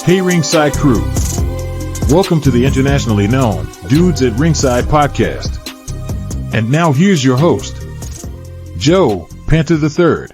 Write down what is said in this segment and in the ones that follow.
Hey Ringside crew, welcome to the internationally known Dudes at Ringside podcast. And now here's your host, Joe Panther III.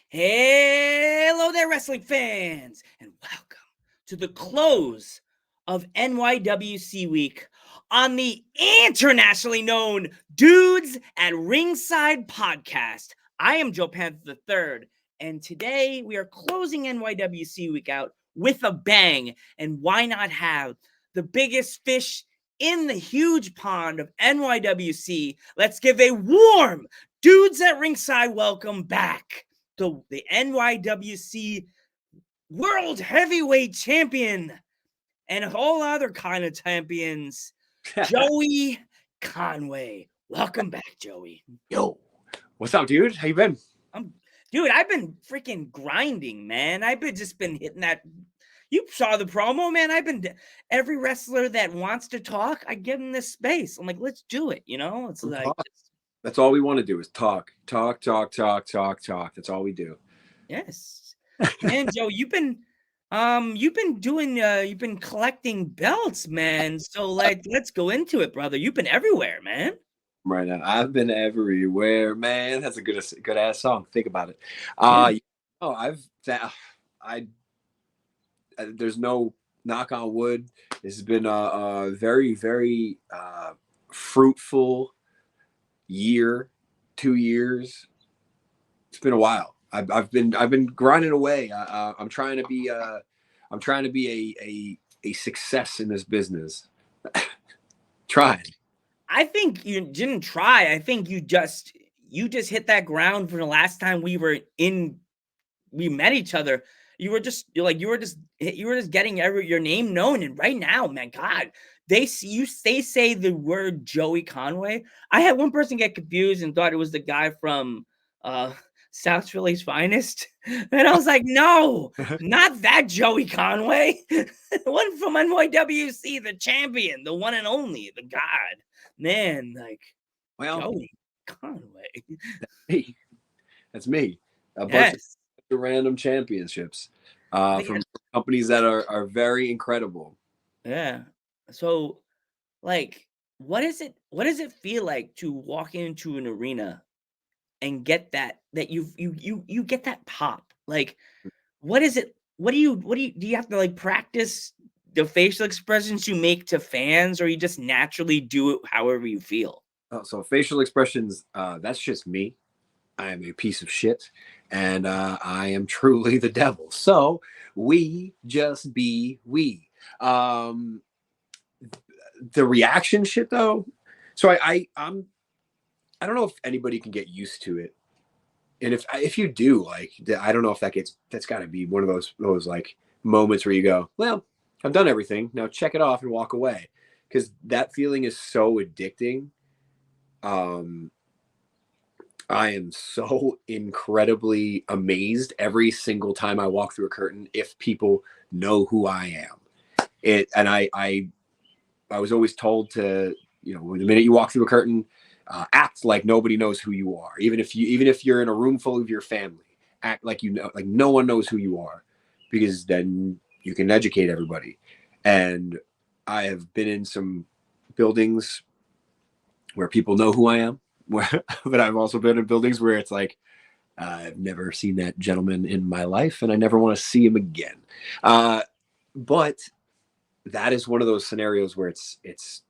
Hello there, wrestling fans, and welcome to the close of NYWC Week on the internationally known Dudes at Ringside podcast. I am Joe Panther III, and today we are closing NYWC Week out with a bang. And why not have the biggest fish in the huge pond of NYWC? Let's give a warm Dudes at Ringside welcome back to the NYWC World Heavyweight Champion and all other kind of champions, Joey Conway. Welcome back, Joey. Yo, what's up, dude? How you been? Dude, I've been freaking grinding, man. I've just been hitting that. You saw the promo, man. Every wrestler that wants to talk, I give them this space. I'm like, let's do it. You know, it's like that's all we want to do is talk. That's all we do. Yes, man, Joe, you've been collecting belts, man. So let's go into it, brother. You've been everywhere, man. Right now, I've been everywhere, man. That's a good ass song. Think about it. There's no knock on wood. This has been a very, very fruitful year, 2 years. It's been a while. I've been grinding away. I'm trying to be a success in this business. Trying. I think you didn't try. I think you just hit that ground from the last time we met each other. You were just getting your name known, and right now, man, God, they say the word Joey Conway. I had one person get confused and thought it was the guy from South Philly's Finest, and I was like, no, not that Joey Conway. The one from NYWC, the champion, the one and only, the God, man, Joey Conway. That's me. A bunch of random championships from companies that are very incredible. Yeah. So, what does it feel like to walk into an arena and get that you get that pop? Like, what is it? Do you have to practice the facial expressions you make to fans, or you just naturally do it however you feel? Oh, so facial expressions, that's just me. I am a piece of shit, and I am truly the devil. So we just be we. The reaction shit though. So I don't know if anybody can get used to it, and if you do, I don't know if that's got to be one of those moments where you go, well, I've done everything, now check it off and walk away, because that feeling is so addicting. I am so incredibly amazed every single time I walk through a curtain if people know who I am. I was always told to, the minute you walk through a curtain, act like nobody knows who you are. Even if you're in a room full of your family, act like no one knows who you are, because then you can educate everybody. And I have been in some buildings where people know who I am, but I've also been in buildings where it's like, I've never seen that gentleman in my life, and I never want to see him again. But that is one of those scenarios where it's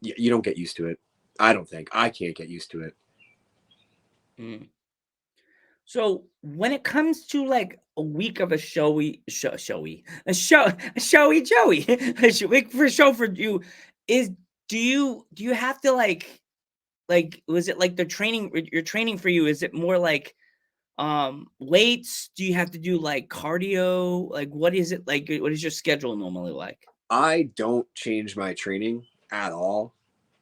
you don't get used to it. I don't think I can't get used to it. So when it comes to a week of a showy Joey, a week for a show for you, do you have to was it the training you're training for you? Is it more weights? Do you have to do cardio? What is it like? What is your schedule normally like? I don't change my training at all.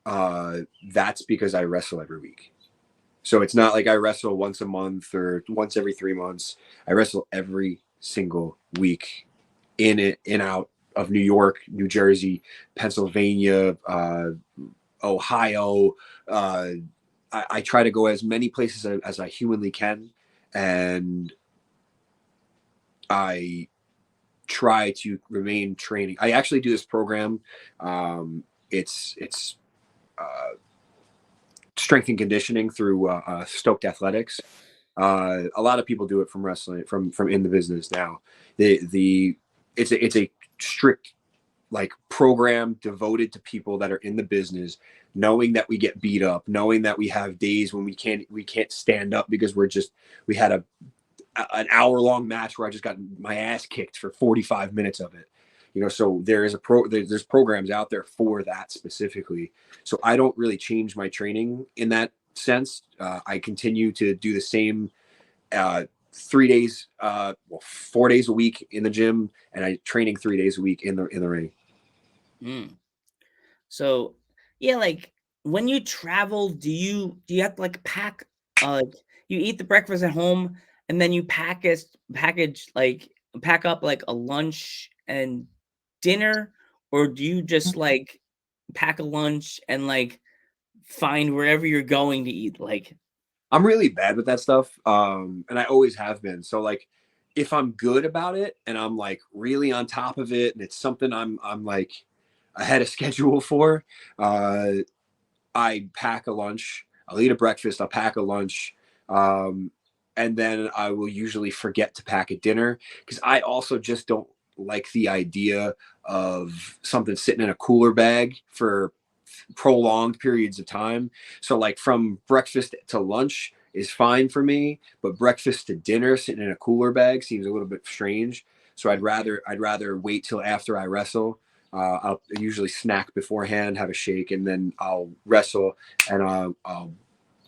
That's because I wrestle every week. So it's not like I wrestle once a month or once every 3 months. I wrestle every single week, in out of New York, New Jersey, Pennsylvania, Ohio. I try to go as many places as I humanly can. And I try to remain training. I actually do this program. It's strength and conditioning through Stoked Athletics. A lot of people do it from wrestling, from in the business now. It's a strict like program devoted to people that are in the business, knowing that we get beat up, knowing that we have days when we can't stand up because we had an hour-long match where I just got my ass kicked for 45 minutes of it. So there's programs out there for that specifically. So I don't really change my training in that sense. I continue to do the same 3 days, 4 days a week in the gym, and I training 3 days a week in the ring. Mm. So yeah, like when you travel, do you have to like pack you eat the breakfast at home and then you pack up like a lunch and dinner, or do you just like pack a lunch and like find wherever you're going to eat? Like, I'm really bad with that stuff, and I always have been. So like, if I'm good about it and I'm like really on top of it, and it's something I'm like ahead of schedule for, uh, I pack a lunch. I'll eat a breakfast. I'll pack a lunch, and then I will usually forget to pack a dinner because I also just don't like the idea of something sitting in a cooler bag for prolonged periods of time. So like from breakfast to lunch is fine for me, but breakfast to dinner sitting in a cooler bag seems a little bit strange. So I'd rather wait till after I wrestle. I'll usually snack beforehand, have a shake, and then I'll wrestle, and I'll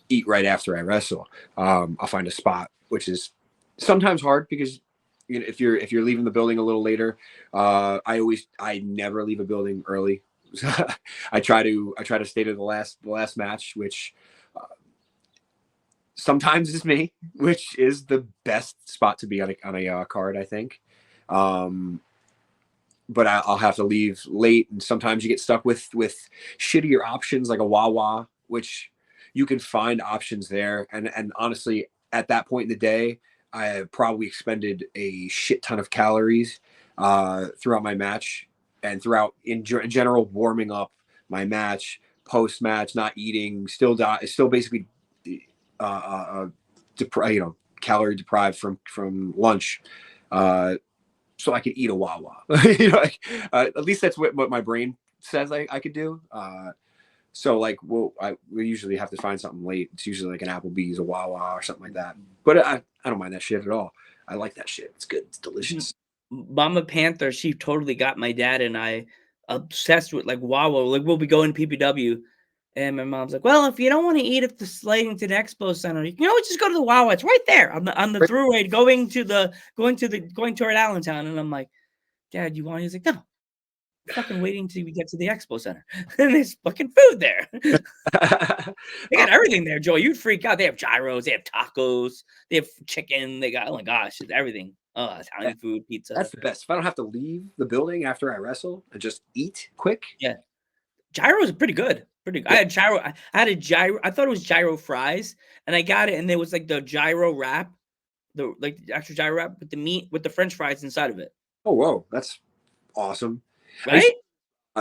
eat right after I wrestle. I'll find a spot, which is sometimes hard because if you're leaving the building a little later, I never leave a building early. I try to stay to the last match, which sometimes is me, which is the best spot to be on a card, I think. But I'll have to leave late, and sometimes you get stuck with shittier options like a Wawa, which you can find options there. And honestly, at that point in the day, I have probably expended a shit ton of calories throughout my match and throughout in general warming up my match, post match, not eating, still basically calorie deprived from lunch. So I could eat a Wawa. At least that's what my brain says I could do. So like, we usually have to find something late. It's usually like an Applebee's, a Wawa, or something like that. But I don't mind that shit at all. I like that shit. It's good. It's delicious. Mama Panther, she totally got my dad and I obsessed with like Wawa. Like we'll be going to PPW, and my mom's like, "Well, if you don't want to eat at the Slatington Expo Center, you can always just go to the Wawa. It's right there on the throughway going toward Allentown." And I'm like, "Dad, you want?" He's like, "No, I'm fucking waiting till we get to the Expo Center, and there's fucking food there." They got everything there, Joe. You'd freak out. They have gyros, they have tacos, they have chicken. They got, oh my gosh, it's everything. Oh, Italian food, pizza. That's the best. If I don't have to leave the building after I wrestle and just eat quick. Yeah. Gyros are pretty good. Pretty good. Yeah. I had gyro. I had a gyro. I thought it was gyro fries, and I got it, and there was like the gyro wrap, the actual gyro wrap with the meat with the French fries inside of it. Oh, whoa, that's awesome. Right?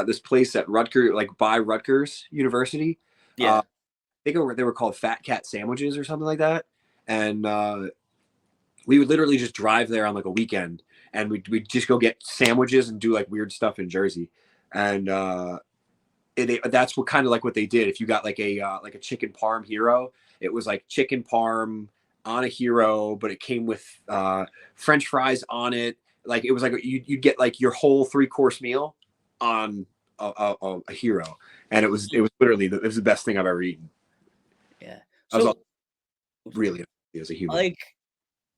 This place at Rutgers, like by Rutgers University. Yeah. I think they were called Fat Cat sandwiches or something like that. And we would literally just drive there on like a weekend, and we'd just go get sandwiches and do like weird stuff in Jersey. And that's what kind of like what they did. If you got like a chicken parm hero, it was like chicken parm on a hero, but it came with French fries on it. Like it was like you'd get like your whole 3-course meal on a hero, and it was literally it was the best thing I've ever eaten. Yeah. I was So really as a human.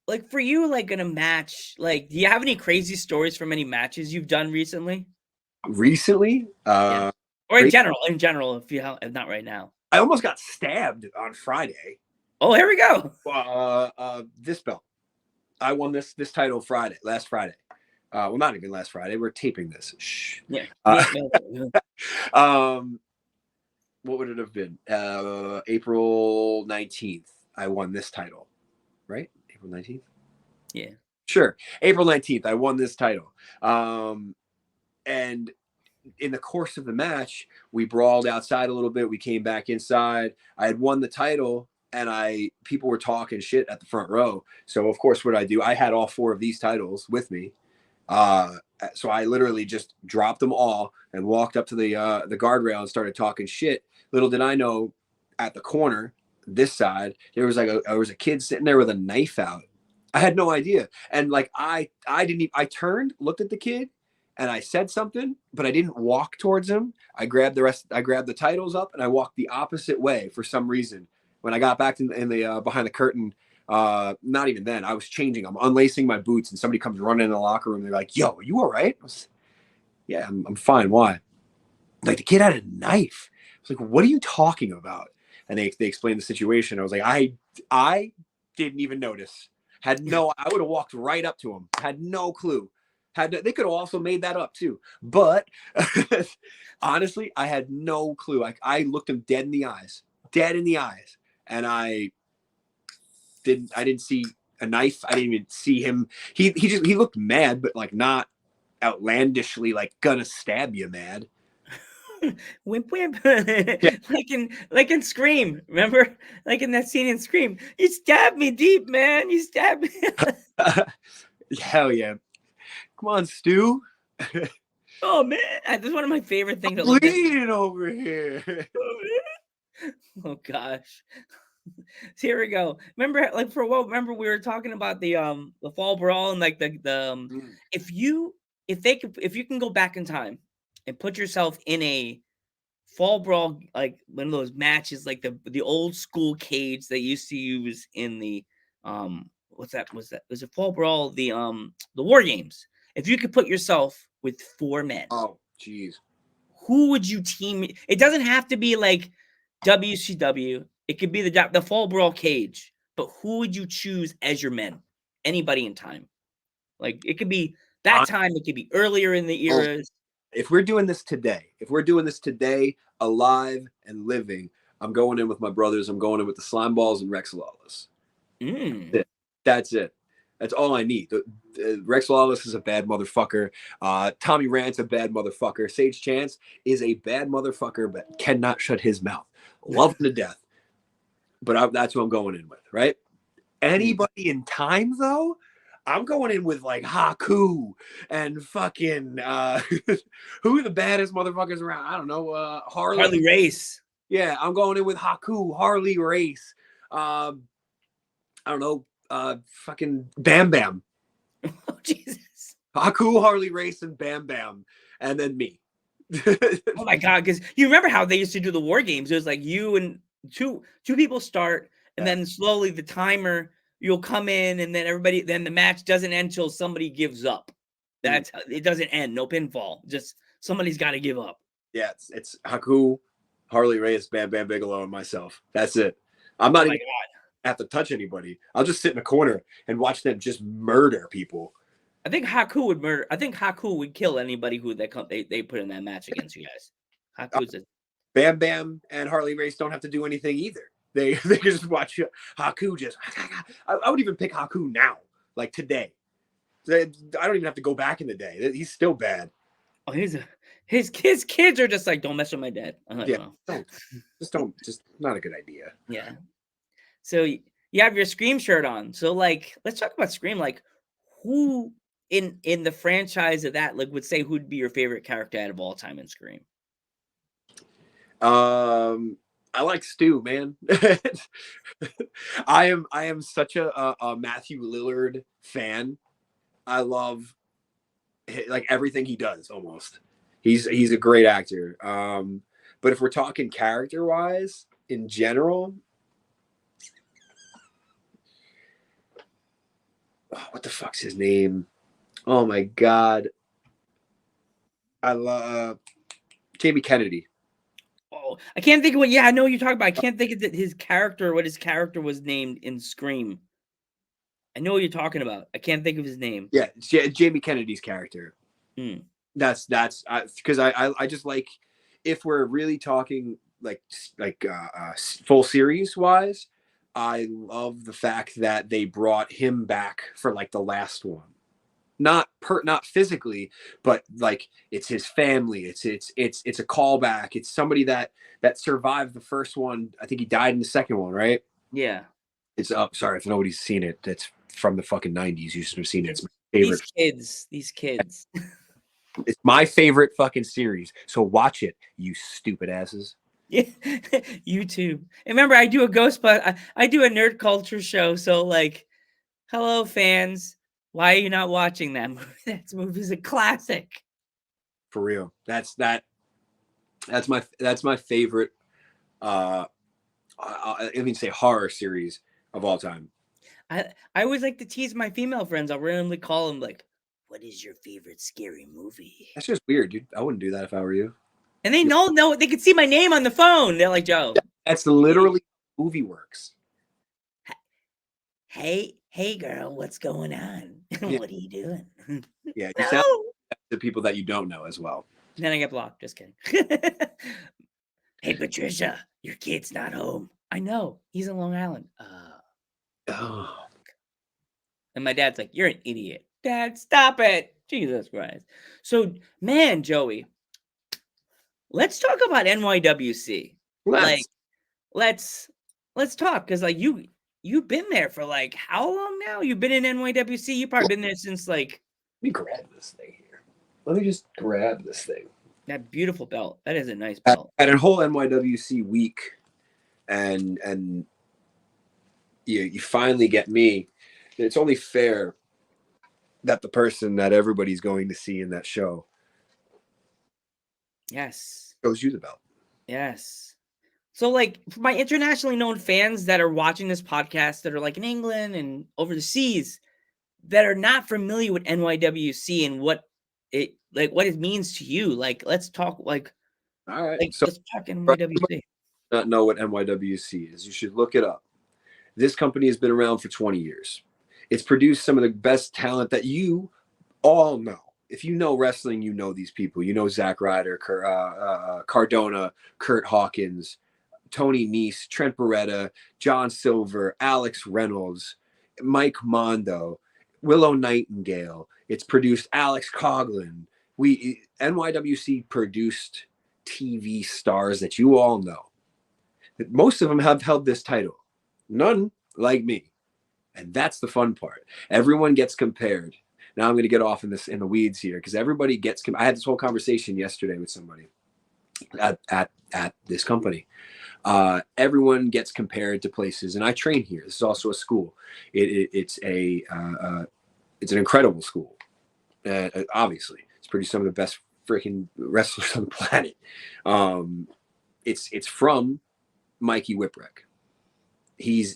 like for you, like in a match, like do you have any crazy stories from any matches you've done recently? Recently, Yeah. Or in general, if you have, if not right now. I almost got stabbed on Friday. Oh, here we go. This belt. I won this title last Friday. Well, not even last Friday. We're taping this. Shh. Yeah. What would it have been? April 19th. I won this title, right? April 19th. Yeah. Sure. April 19th, I won this title. And in the course of the match, we brawled outside a little bit. We came back inside. I had won the title, and people were talking shit at the front row. So of course, what I do, I had all 4 of these titles with me. So I literally just dropped them all and walked up to the guardrail and started talking shit. Little did I know, at the corner, this side, there was a kid sitting there with a knife out. I had no idea, and like I didn't even, I turned, looked at the kid, and I said something, but I didn't walk towards him. I grabbed the titles up, and I walked the opposite way for some reason. When I got back in the behind the curtain, not even then, I was changing. I'm unlacing my boots, and somebody comes running in the locker room. They're like, "Yo, are you all right?" Yeah, I'm fine. Why? Like, the kid had a knife. I was like, "What are you talking about?" And they explained the situation. I was like, I didn't even notice. I would have walked right up to him. Had no clue. They could have also made that up too. But honestly, I had no clue. I looked him dead in the eyes, and I didn't see a knife. I didn't even see him. He looked mad, but like not outlandishly like gonna stab you mad. Wimp wimp. Yeah. like in Scream. Remember? Like in that scene in Scream. You stabbed me deep, man. You stabbed me. Hell yeah. Come on, Stu. Oh man. That's one of my favorite things to I'm look at. bleeding over here. Oh gosh. So here we go. Remember, like remember we were talking about the fall brawl and like the if you can go back in time and put yourself in a fall brawl, like one of those matches, like the old school cage they used to use in the what's that was it fall brawl, the war games. If you could put yourself with 4 men, Oh, jeez. who would you team? It doesn't have to be like WCW. It could be the fall brawl cage. But who would you choose as your men? Anybody in time. Like it could be that time. It could be earlier in the eras. If we're doing this today, alive and living, I'm going in with my brothers. I'm going in with the Slime Balls and Rex Lawless. That's it. That's all I need. Rex Lawless is a bad motherfucker. Tommy Rant's a bad motherfucker. Sage Chance is a bad motherfucker, but cannot shut his mouth. Love him to death. But that's who I'm going in with, right? Anybody in time, though? I'm going in with like Haku and fucking who are the baddest motherfuckers around? I don't know. Harley Race. Yeah, I'm going in with Haku, Harley Race. I don't know. Fucking Bam Bam. Oh Jesus. Haku, Harley Race, and Bam Bam, and then me. Oh my god! Because you remember how they used to do the war games? It was like you and two people start, and then slowly the timer. You'll come in, and then the match doesn't end until somebody gives up. That's it. Doesn't end. No pinfall. Just somebody's got to give up. Yeah, it's Haku, Harley Race, Bam Bam Bigelow, and myself. That's it. I'm not even have to touch anybody. I'll just sit in a corner and watch them just murder people. I think Haku would murder. I think Haku would kill anybody who they put in that match against you guys. Haku's Bam Bam and Harley Race don't have to do anything either. They just watch Haku just. I would even pick Haku now, like today. I don't even have to go back in the day. He's still bad. Oh, his kids are just like, don't mess with my dad. Just not a good idea. Yeah. So you have your Scream shirt on. So like, let's talk about Scream. Like, who in the franchise of that like would say who'd be your favorite character out of all time in Scream? I like Stu, man. I am such a Matthew Lillard fan. I love like everything he does almost. He's a great actor. But if we're talking character wise in general, what the fuck's his name? Oh my god. I love Jamie Kennedy. Oh, I can't think of what. Yeah, I know what you're talking about. I can't think of what his character was named in Scream. I know what you're talking about. I can't think of his name. Yeah, it's Jamie Kennedy's character. That's because I just like, if we're really talking like full series wise, I love the fact that they brought him back for like the last one. Not physically, but like it's his family. It's a callback. It's somebody that survived the first one. I think he died in the second one, right? Yeah. It's up. Sorry if nobody's seen it. That's from the fucking 90s. You should have seen it. It's my favorite. These kids. It's my favorite fucking series. So watch it, you stupid asses. Yeah, YouTube. And remember, I do a I do a nerd culture show. So like, hello fans. Why are you not watching that movie? That movie's a classic. For real. That's my favorite I mean say horror series of all time. I always like to tease my female friends. I'll randomly call them like, what is your favorite scary movie? That's just weird, dude. I wouldn't do that if I were you. And they know they can see my name on the phone. They're like, Joe. That's literally how movie works. Hey girl, what's going on? Yeah. What are you doing? Yeah, you sound like the people that you don't know as well. Then I get blocked. Just kidding. Hey Patricia, your kid's not home. I know. He's in Long Island. Oh. And my dad's like, you're an idiot. Dad, stop it. Jesus Christ. So, man, Joey, let's talk about NYWC. Let's talk, because like you've been there for like how long now? You've been in NYWC? You've probably been there since like. Let me grab this thing here. Let me just grab this thing. That beautiful belt. That is a nice belt. At a whole NYWC week, and you finally get me. It's only fair that the person that everybody's going to see in that show, yes, goes you the belt. Yes. So, like, for my internationally known fans that are watching this podcast that are like in England and over the seas that are not familiar with NYWC and what it means to you, like, let's talk. Like, all right, like, so let's talk NYWC. Not know what NYWC is, you should look it up. This company has been around for 20 years. It's produced some of the best talent that you all know. If you know wrestling, you know these people. You know Zack Ryder, Cardona, Kurt Hawkins, Tony Nese, Trent Beretta, John Silver, Alex Reynolds, Mike Mondo, Willow Nightingale. It's produced Alex Coughlin. NYWC produced TV stars that you all know. Most of them have held this title. None like me. And that's the fun part. Everyone gets compared. Now I'm going to get off in the weeds here because everybody gets. I had this whole conversation yesterday with somebody at this company. Everyone gets compared to places, and I train here. This is also a school. It's an incredible school. Obviously, it's produced some of the best freaking wrestlers on the planet. It's from Mikey Whipwreck. He's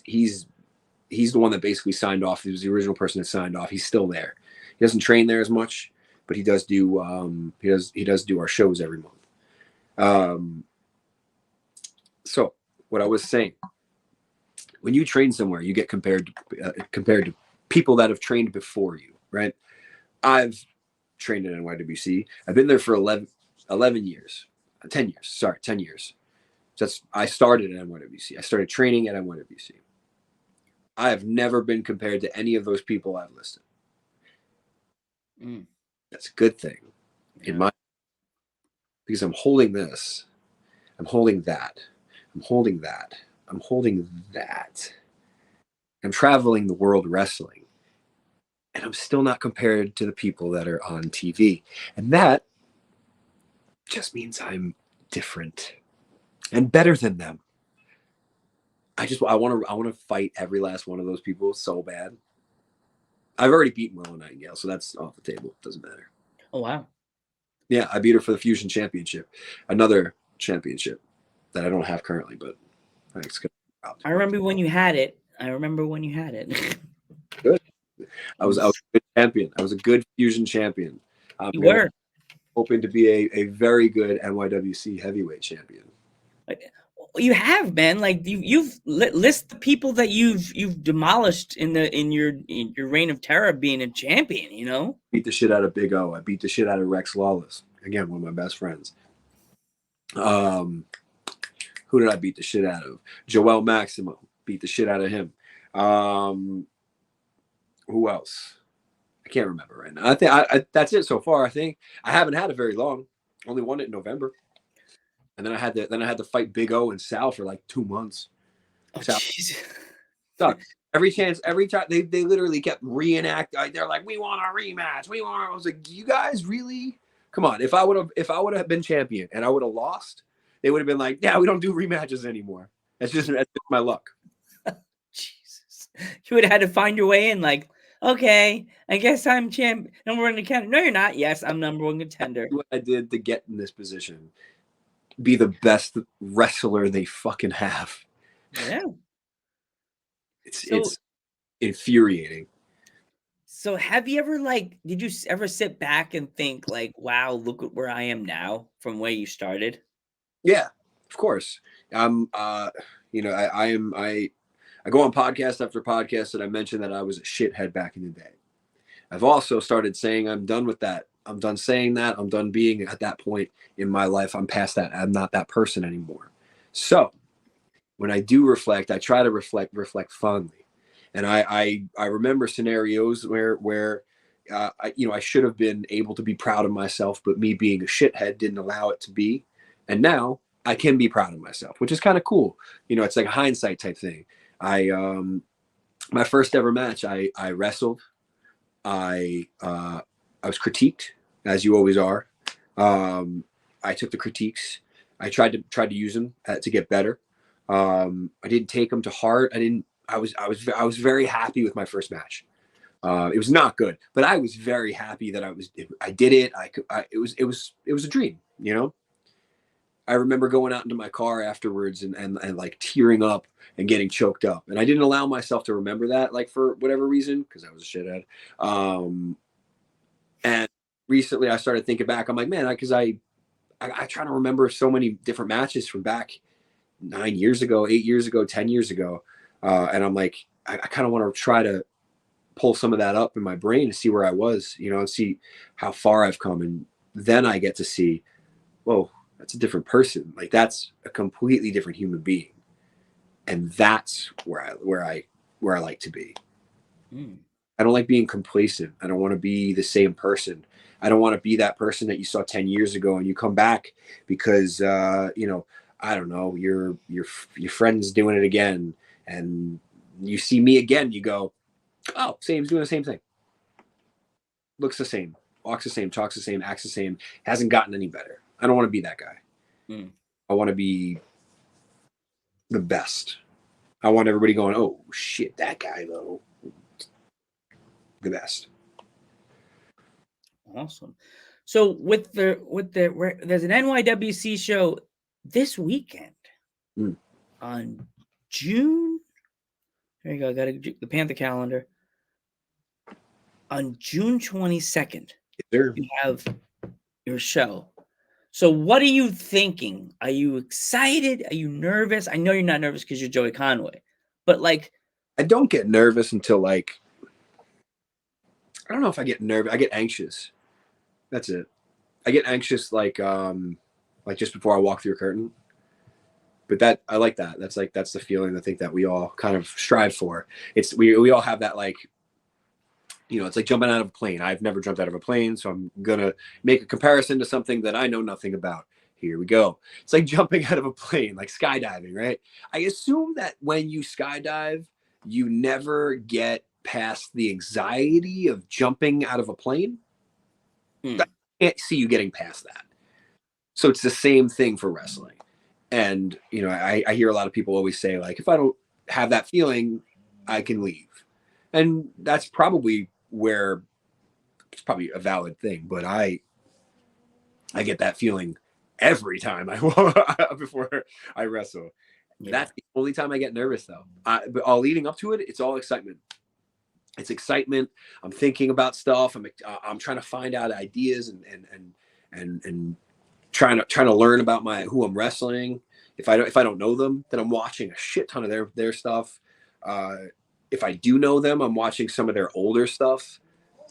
the one that basically signed off. He was the original person that signed off. He's still there. He doesn't train there as much, but he does do our shows every month. So what I was saying, when you train somewhere, you get compared to people that have trained before you, right? I've trained at NYWC. I've been there for 11 years. 10 years. Sorry, 10 years. I started at NYWC. I started training at NYWC. I have never been compared to any of those people I've listed. That's a good thing, because I'm holding this, I'm holding that, I'm holding that, I'm holding that. I'm traveling the world wrestling, and I'm still not compared to the people that are on TV, and that just means I'm different and better than them. I want to fight every last one of those people so bad. I've already beaten Willow Nightingale, so that's off the table. It doesn't matter. Oh wow. Yeah, I beat her for the Fusion Championship, another championship that I don't have currently, but I think it's good. I remember when you had it. Good. I was a good champion. I was a good Fusion champion. You were hoping to be a very good NYWC heavyweight champion. You have, man. Like you've list the people that you've demolished in your reign of terror being a champion. You know, beat the shit out of Big O. I beat the shit out of Rex Lawless. Again, one of my best friends. Who did I beat the shit out of? Joel Maximo. beat the shit out of him. Who else? I can't remember right now. I think that's it so far. I think I haven't had it very long. Only won it in November, and then I had to fight Big O and Sal for like 2 months. Oh, Sal jeez. sucked. Every time they literally kept reenacting. They're like, "We want our rematch. We want." I was like, "You guys really? Come on! If I would have been champion and I would have lost, they would have been like, "Yeah, we don't do rematches anymore. That's just my luck." Jesus. You would have had to find your way in, like, okay, I guess I'm number one contender. No, you're not. Yes, I'm number one contender. What I did to get in this position, be the best wrestler they fucking have. Yeah. It's infuriating. So have you ever did you ever sit back and think like, wow, look at where I am now from where you started? Yeah, of course. You know, I go on podcast after podcast and I mentioned that I was a shithead back in the day. I've also started saying I'm done with that. I'm done saying that. I'm done being at that point in my life. I'm past that. I'm not that person anymore. So when I do reflect, I try to reflect fondly. And I remember scenarios where I should have been able to be proud of myself, but me being a shithead didn't allow it to be. And now I can be proud of myself, which is kind of cool. You know, it's like a hindsight type thing. My first ever match, I wrestled. I was critiqued, as you always are. I took the critiques. I tried to use them to get better. I didn't take them to heart. I was very happy with my first match. It was not good, but I was very happy that I did it. It was a dream, you know. I remember going out into my car afterwards and like tearing up and getting choked up. And I didn't allow myself to remember that, like, for whatever reason, because I was a shithead. And recently I started thinking back. I'm like, man, because I try to remember so many different matches from back 9 years ago, 8 years ago, 10 years ago. And I'm like, I kind of want to try to pull some of that up in my brain to see where I was, you know, and see how far I've come. And then I get to see, whoa, that's a different person. Like, that's a completely different human being. And that's where I like to be. I don't like being complacent. I don't want to be the same person. I don't want to be that person that you saw 10 years ago and you come back because, you know, I don't know, your friend's doing it again. And you see me again, you go, oh, same's doing the same thing. Looks the same, walks the same, talks the same, acts the same, hasn't gotten any better. I don't want to be that guy. I want to be the best. I want everybody going, oh shit, that guy though. The best. Awesome. So there's an NYWC show this weekend on June. There you go. Got the Panther calendar. On June 22nd, you have your show. So what are you thinking? Are you excited? Are you nervous? I know you're not nervous because you're Joey Conway, but like, I don't get nervous until like, I don't know if I get nervous. I get anxious. That's it. I get anxious like just before I walk through a curtain. But that, I like that. That's the feeling I think that we all kind of strive for. It's we all have that, like, you know, it's like jumping out of a plane. I've never jumped out of a plane, so I'm gonna make a comparison to something that I know nothing about. Here we go. It's like jumping out of a plane, like skydiving, right? I assume that when you skydive, you never get past the anxiety of jumping out of a plane. I can't see you getting past that. So it's the same thing for wrestling. And, you know, I hear a lot of people always say, like, if I don't have that feeling, I can leave. And that's probably where it's probably a valid thing. But I get that feeling every time before I wrestle. Yeah. That's the only time I get nervous, though. But all leading up to it, it's all excitement. It's excitement. I'm thinking about stuff. I'm trying to find out ideas and trying to learn about who I'm wrestling. If I don't know them, then I'm watching a shit ton of their stuff. If I do know them, I'm watching some of their older stuff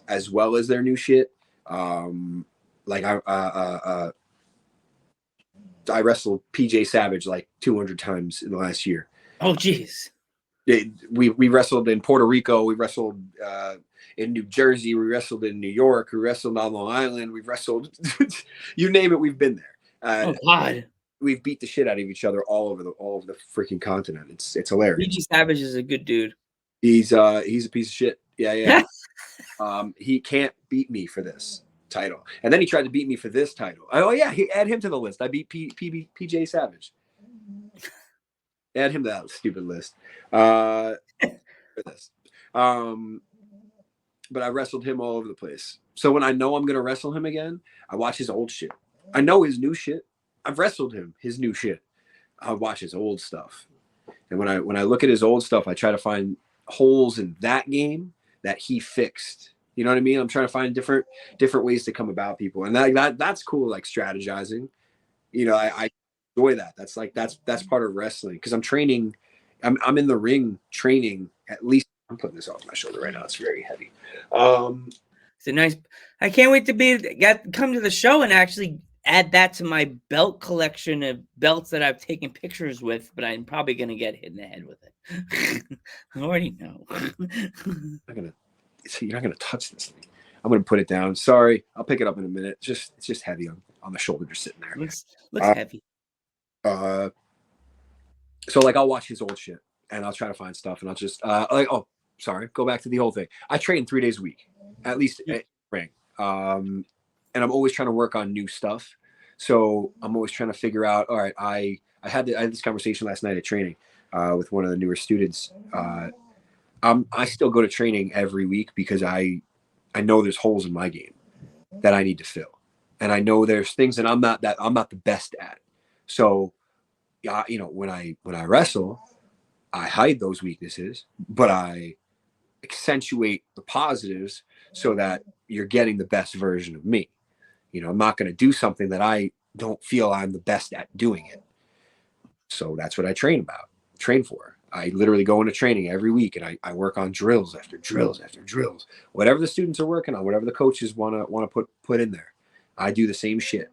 as well as their new shit. Like I wrestled PJ Savage like 200 times in the last year. Oh, geez. We wrestled in Puerto Rico. We wrestled in New Jersey. We wrestled in New York. We wrestled on Long Island. We've wrestled, you name it, we've been there. Oh God, we've beat the shit out of each other all over the freaking continent. It's hilarious. BG Savage is a good dude. He's a piece of shit. Yeah. He can't beat me for this title, and then he tried to beat me for this title. Oh yeah, he add him to the list. I beat PJ Savage. Add him to that stupid list. For this. But I wrestled him all over the place. So when I know I'm gonna wrestle him again, I watch his old shit. I know his new shit. I've wrestled him, his new shit. I watch his old stuff. And when I look at his old stuff, I try to find holes in that game that he fixed. You know what I mean? I'm trying to find different ways to come about people. And that's cool, like strategizing. You know, I enjoy that. That's part of wrestling. Because I'm training, I'm in the ring training at least. I'm putting this off my shoulder right now. It's very heavy. It's a nice. I can't wait to come to the show and actually add that to my belt collection of belts that I've taken pictures with. But I'm probably gonna get hit in the head with it. I already know. You're not gonna touch this thing. I'm gonna put it down. Sorry, I'll pick it up in a minute. It's just heavy on the shoulder, just sitting there. Looks heavy. So like I'll watch his old shit and I'll try to find stuff and I'll just go back to the whole thing. I train 3 days a week, at least at ring. And I'm always trying to work on new stuff. So I'm always trying to figure out, all right, I had this conversation last night at training with one of the newer students. I still go to training every week because I know there's holes in my game that I need to fill. And I know there's things that I'm not the best at. So you know, when I wrestle, I hide those weaknesses, but I accentuate the positives so that you're getting the best version of me. You know, I'm not going to do something that I don't feel I'm the best at doing it. So that's what I train for. I literally go into training every week and I work on drills after drills after drills. Whatever the students are working on, whatever the coaches want to put in there, I do the same shit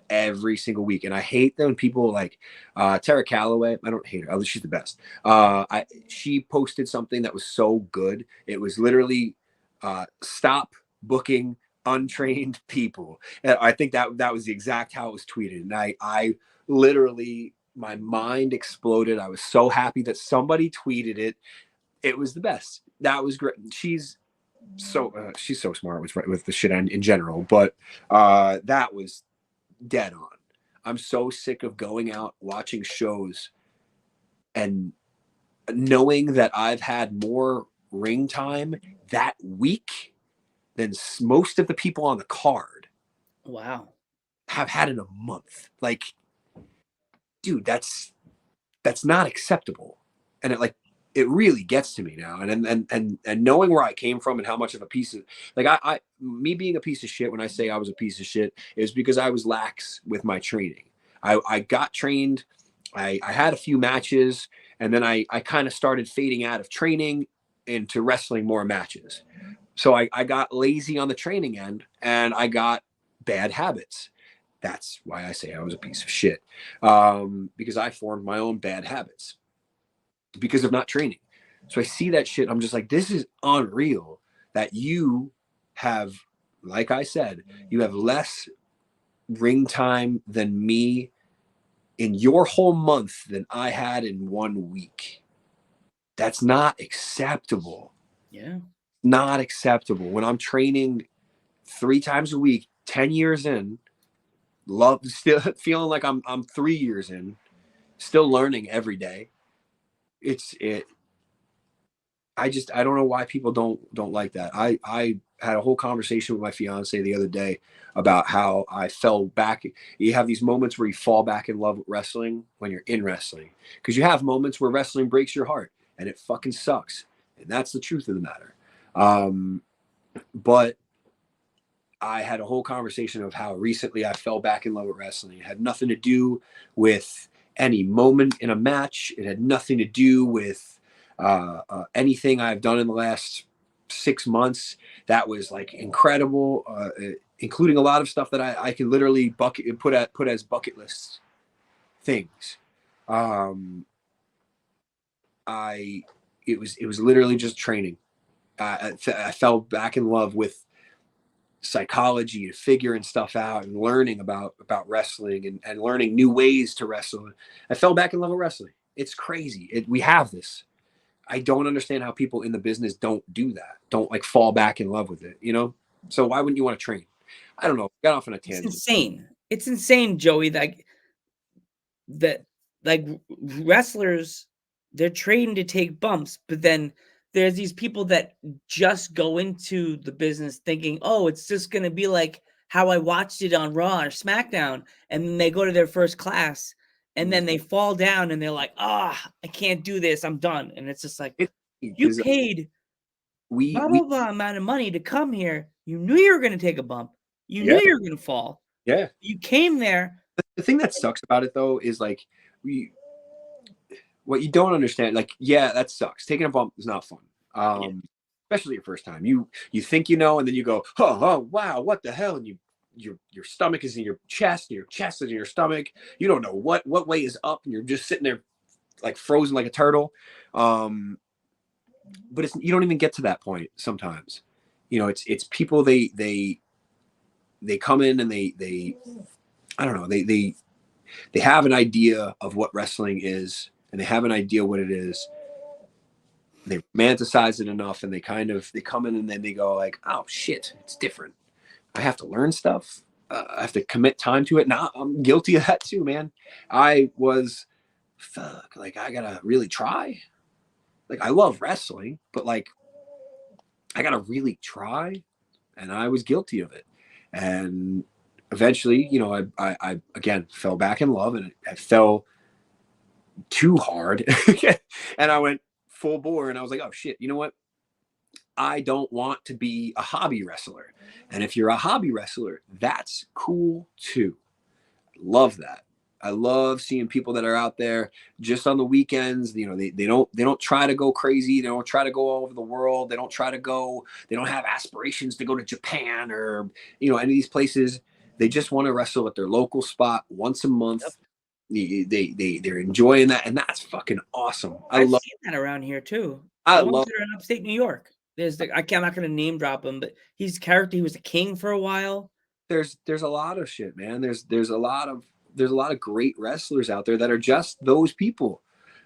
every single week. And I hate when people like Tara Calloway. I don't hate her. She's the best. She posted something that was so good. It was literally stop booking untrained people. And I think that was the exact how it was tweeted. And I literally, my mind exploded. I was so happy that somebody tweeted it. It was the best. That was great. She's so smart with the shit in general, but that was dead on. I'm so sick of going out watching shows and knowing that I've had more ring time that week than most of the people on the card. Wow. Have had in a month. Like, dude, that's not acceptable. And it really gets to me now. And knowing where I came from and how much of a piece of, like, me being a piece of shit, when I say I was a piece of shit, is because I was lax with my training. I got trained. I had a few matches, and then I kind of started fading out of training into wrestling more matches. So I got lazy on the training end, and I got bad habits. That's why I say I was a piece of shit, because I formed my own bad habits because of not training. So I see that shit. I'm just like, this is unreal that you have, like I said, you have less ring time than me in your whole month than I had in 1 week. That's not acceptable. Yeah. Not acceptable. When I'm training 3 times a week, 10 years in, still feeling like I'm 3 years in, still learning every day. I don't know why people don't like that. I had a whole conversation with my fiance the other day about how I fell back. You have these moments where you fall back in love with wrestling when you're in wrestling, because you have moments where wrestling breaks your heart and it fucking sucks. And that's the truth of the matter. But I had a whole conversation of how recently I fell back in love with wrestling. It had nothing to do with any moment in a match. It had nothing to do with anything I've done in the last 6 months that was like incredible, including a lot of stuff that I can literally put as bucket list things. I it was literally just training. I fell back in love with psychology and figuring stuff out and learning about wrestling and learning new ways to wrestle. I fell back in love with wrestling. It's crazy. We have this. I don't understand how people in the business don't do that. Don't like fall back in love with it, you know? So why wouldn't you want to train? I don't know. Got off on a It's tangent. insane. It's insane, Joey. That like wrestlers, they're trained to take bumps, but then there's these people that just go into the business thinking, oh, it's just gonna be like how I watched it on Raw or SmackDown, and then they go to their first class and then they fall down and they're like, I can't do this, I'm done. And it's just like, you Because paid blah we blah blah amount of money to come here. You knew you were gonna take a bump. You knew yeah, you were gonna fall. yeah. You came there. The thing that sucks about it though is like what you don't understand, like, yeah, that sucks. Taking a bump is not fun. Yeah. Especially your first time. You think you know, and then you go, oh wow, what the hell? And your stomach is in your chest, and your chest is in your stomach. You don't know what way is up, and you're just sitting there like frozen like a turtle. But you don't even get to that point sometimes. You know, it's people they come in and they I don't know, they have an idea of what wrestling is, and they have an idea what it is. They romanticize it enough, and they come in and then they go like, oh shit, it's different. I have to learn stuff. I have to commit time to it. Now I'm guilty of that too, man. I was like, I gotta really try. Like, I love wrestling, but like, I gotta really try, and I was guilty of it. And eventually, you know, I again fell back in love, and I fell too hard, and I went full bore, and I was like, oh shit, you know what? I don't want to be a hobby wrestler. And if you're a hobby wrestler, that's cool too. Love that. I love seeing people that are out there just on the weekends. You know, they don't try to go crazy. They don't try to go all over the world. They don't have aspirations to go to Japan or, you know, any of these places. They just want to wrestle at their local spot once a month. They're enjoying that, and that's fucking awesome. I've seen that around here too. I The ones love that are in upstate New York. I'm not going to name drop him, but he's a character. He was a king for a while. There's a lot of shit, man. There's a lot of great wrestlers out there that are just those people,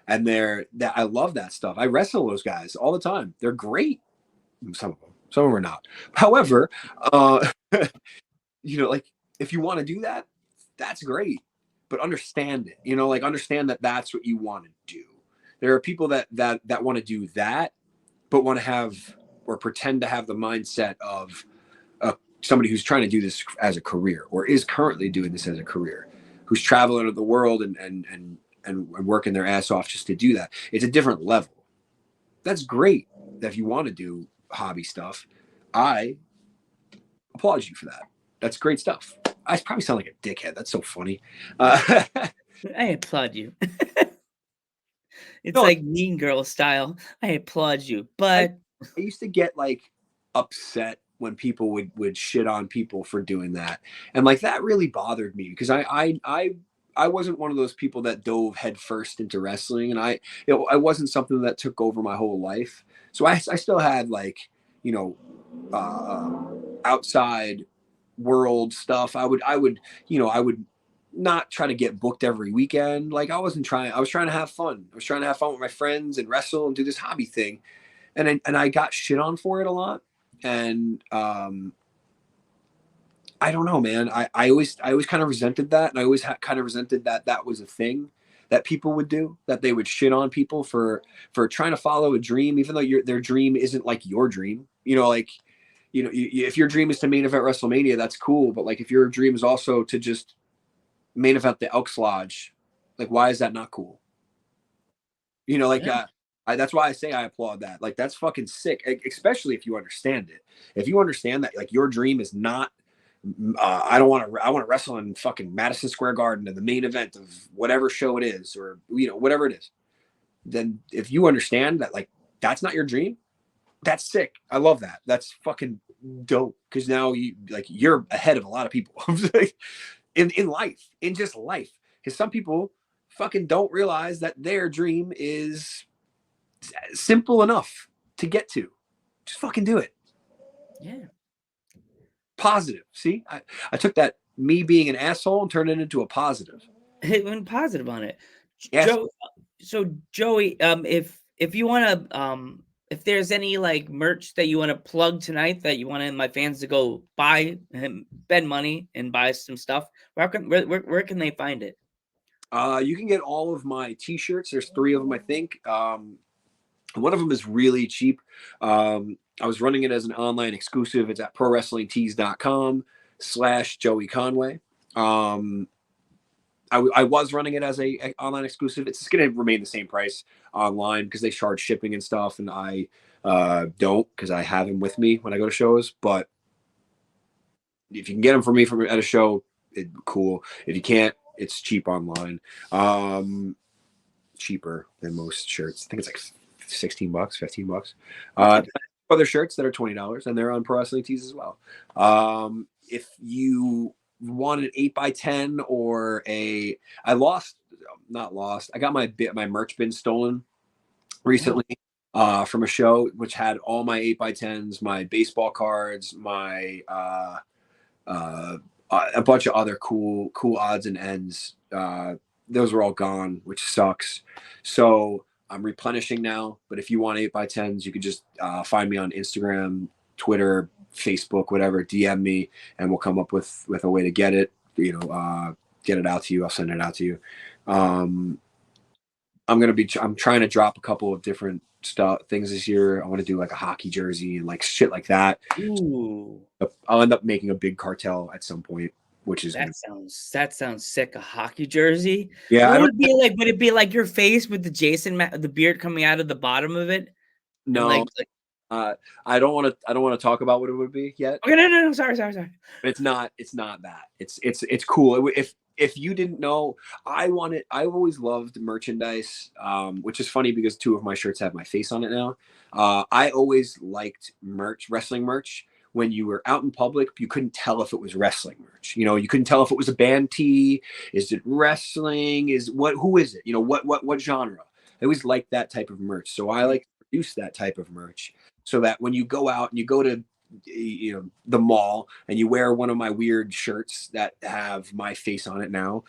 and I love that stuff. I wrestle those guys all the time. They're great. Some of them are not. However, you know, like, if you want to do that, that's great, but understand it. You know, like, understand that that's what you want to do. There are people that want to do that, but want to have or pretend to have the mindset of somebody who's trying to do this as a career, or is currently doing this as a career, who's traveling the world and working their ass off just to do that. It's a different level. That's great if you want to do hobby stuff. I applaud you for that. That's great stuff. I probably sound like a dickhead. That's so funny. I applaud you. It's No, like Mean Girl style. I applaud you, but I used to get like upset when people would shit on people for doing that, and like, that really bothered me, because I wasn't one of those people that dove headfirst into wrestling, and I wasn't something that took over my whole life. So I still had, like, you know, outside world stuff. I would not try to get booked every weekend. Like, I was trying to have fun. I was trying to have fun with my friends and wrestle and do this hobby thing. And I got shit on for it a lot. And I don't know, man. I always kind of resented that. And I always kind of resented that was a thing that people would do, that they would shit on people for trying to follow a dream, even though their dream isn't like your dream. You know, like, you know, if your dream is to main event WrestleMania, that's cool. But like, if your dream is also to just main event the Elks Lodge, like, why is that not cool? You know, like, yeah. that's why I say I applaud that. Like, that's fucking sick, especially if you understand it. If you understand that, like, your dream is not, I want to wrestle in fucking Madison Square Garden in the main event of whatever show it is, or, you know, whatever it is. Then if you understand that, like, that's not your dream, that's sick. I love that. That's fucking dope. Because now you're ahead of a lot of people in life, in just life. Because some people fucking don't realize that their dream is Simple enough to get to. Just fucking do it. Yeah. Positive. See, I took that me being an asshole and turned it into a positive. It went positive on it. Yes. Joe, so Joey, if you want to, if there's any like merch that you want to plug tonight that you want my fans to go buy and spend money and buy some stuff, where can they find it? You can get all of my t-shirts. There's 3 of them, I think. One of them is really cheap. I was running it as an online exclusive. It's at prowrestlingtees.com/Joey Conway. I was running it as a online exclusive. It's going to remain the same price online because they charge shipping and stuff, and I don't, because I have them with me when I go to shows. But if you can get them for me from at a show, cool. If you can't, it's cheap online. Cheaper than most shirts. I think it's like $16, $15. Other shirts that are $20, and they're on Pro Wrestling Tees as well. If you want an 8x10 or I got my merch bin stolen recently from a show which had all my 8x10s, my baseball cards, my a bunch of other cool odds and ends. Those were all gone, which sucks. So I'm replenishing now. But if you want 8x10s, you can just find me on Instagram, Twitter, Facebook, whatever. DM me, and we'll come up with a way to get it. Get it out to you. I'll send it out to you. I'm trying to drop a couple of different things this year. I want to do like a hockey jersey and like shit like that. Ooh. I'll end up making a big cartel at some point, which is that sounds sick. A hockey jersey. Yeah. What would it be like? Would it be like your face with the beard coming out of the bottom of it? No. I don't want to talk about what it would be yet. Okay, no. Sorry. But it's not that. It's cool. If you didn't know, I've always loved merchandise, which is funny because 2 of my shirts have my face on it now. I always liked wrestling merch. When you were out in public, you couldn't tell if it was wrestling merch. You couldn't tell if it was a band tee. Is it wrestling? Who is it? What genre? I always liked that type of merch. So I like to produce that type of merch so that when you go out and you go to the mall and you wear one of my weird shirts that have my face on it now,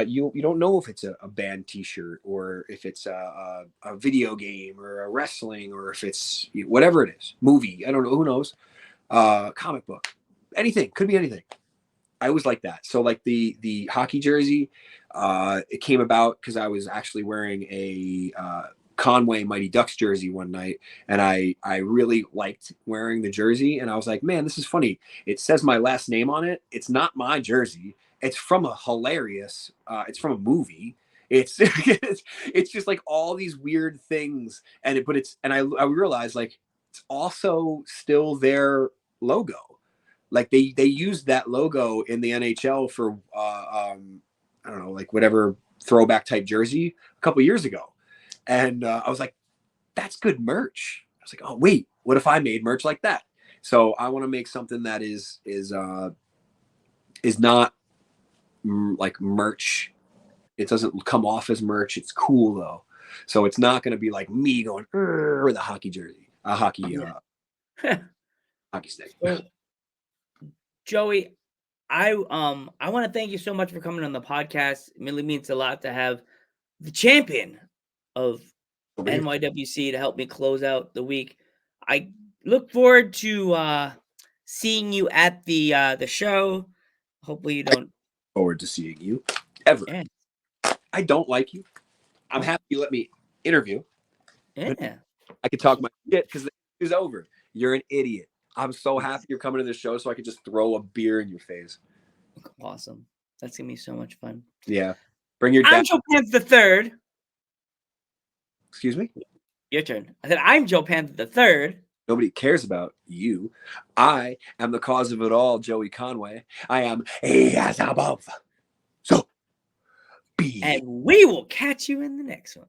you don't know if it's a band t-shirt or if it's a video game or a wrestling or if it's whatever it is, movie, I don't know, who knows, comic book, anything, could be anything. I always like that. So like the hockey jersey, it came about because I was actually wearing a Conway Mighty Ducks jersey one night, and I really liked wearing the jersey, and I was like, man, this is funny. It says my last name on it. It's not my jersey. It's from it's from a movie. It's it's just like all these weird things, and I realized like it's also still their logo. Like they used that logo in the NHL for I don't know, like whatever throwback type jersey a couple years ago. And I was like, that's good merch. I was like, oh, wait, what if I made merch like that? So I want to make something that is not like merch. It doesn't come off as merch. It's cool, though. So it's not going to be like me going with a hockey jersey, hockey stick. So, Joey, I want to thank you so much for coming on the podcast. It really means a lot to have the champion of NYWC to help me close out the week. I look forward to seeing you at the show. Hopefully you don't forward to seeing you ever. Yeah. I don't like you. I'm happy you let me interview. Yeah. I could talk my shit because it's over. You're an idiot. I'm so happy you're coming to the show so I could just throw a beer in your face. Awesome. That's gonna be so much fun. Yeah. Bring your dad. I'm Joe Panther the Third. Excuse me? Your turn. I said, I'm Joe Panther the Third. Nobody cares about you. I am the cause of it all, Joey Conway. I am as above. So be. And we will catch you in the next one.